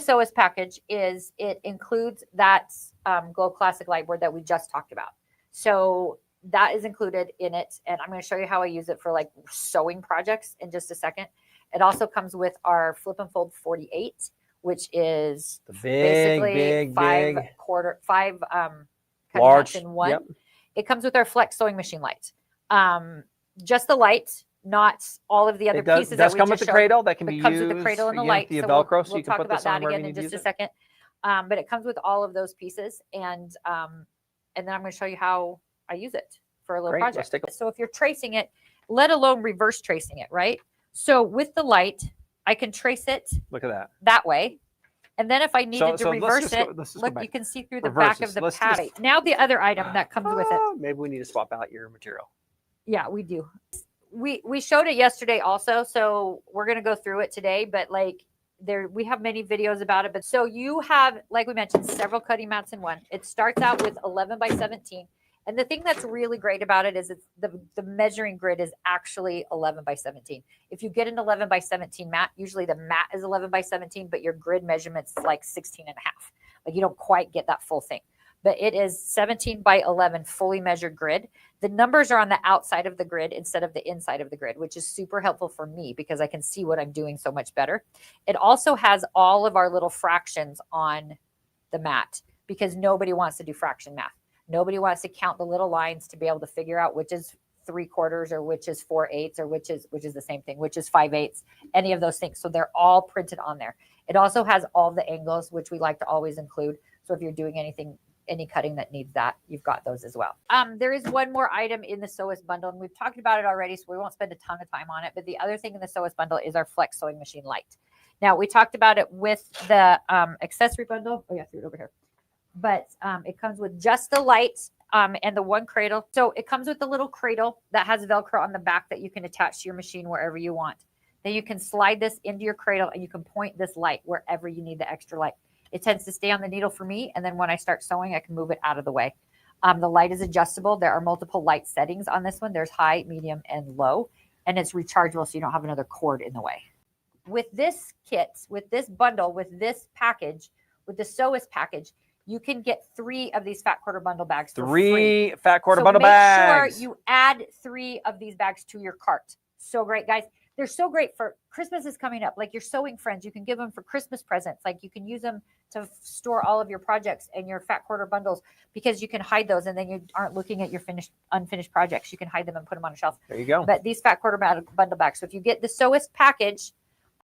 Sewist package is it includes that Glow Classic Lightboard that we just talked about. So that is included in it. And I'm going to show you how I use it for like sewing projects in just a second. It also comes with our Flip and Fold 48, which is the basically five large in one. Yep. It comes with our Flex sewing machine light. Just the light, not all of the other pieces. It does come with the cradle that can be used. It comes with the cradle and the light. The So Velcro, we'll talk about that again in just a second. But it comes with all of those pieces, and then I'm going to show you how I use it for a little project. So if you're tracing it, let alone reverse tracing it, right? So with the light, I can trace it. Look at that way. And then if I needed to reverse it, look, you can see through the back of the pattern. Now the other item that comes with it. Maybe we need to swap out your material. Yeah, we do. We showed it yesterday also, so we're going to go through it today, but like we have many videos about it. But so you have, like we mentioned, several cutting mats in one. It starts out with 11 by 17. And the thing that's really great about it is it's the measuring grid is actually 11 by 17. If you get an 11 by 17 mat, usually the mat is 11 by 17, but your grid measurement's like 16 and a half. Like you don't quite get that full thing. But it is 17 by 11 fully measured grid. The numbers are on the outside of the grid instead of the inside of the grid, which is super helpful for me because I can see what I'm doing so much better. It also has all of our little fractions on the mat because nobody wants to do fraction math. Nobody wants to count the little lines to be able to figure out which is 3/4 or which is 4/8 or which is the same thing, which is 5/8, any of those things. So they're all printed on there. It also has all the angles, which we like to always include. So if you're doing any cutting that needs that, you've got those as well. There is one more item in the Sewist bundle, and we've talked about it already, so we won't spend a ton of time on it. But the other thing in the Sewist bundle is our Flex sewing machine light. Now, we talked about it with the accessory bundle. Oh, yeah, threw it over here. But it comes with just the light and the one cradle. So it comes with a little cradle that has Velcro on the back that you can attach to your machine wherever you want. Then you can slide this into your cradle and you can point this light wherever you need the extra light. It tends to stay on the needle for me. And then when I start sewing, I can move it out of the way. The light is adjustable. There are multiple light settings on this one. There's high, medium, and low. And it's rechargeable so you don't have another cord in the way. With this kit, with this bundle, with this package, with the Sewist package, you can get 3 of these fat quarter bundle bags for free. 3 fat quarter bundle bags. Make sure you add 3 of these bags to your cart. So great, guys. They're so great for Christmas is coming up. Like your sewing friends, you can give them for Christmas presents. Like you can use them to store all of your projects and your fat quarter bundles because you can hide those and then you aren't looking at your unfinished projects. You can hide them and put them on a shelf. There you go. But these fat quarter bundle bags. So if you get the Sewist package,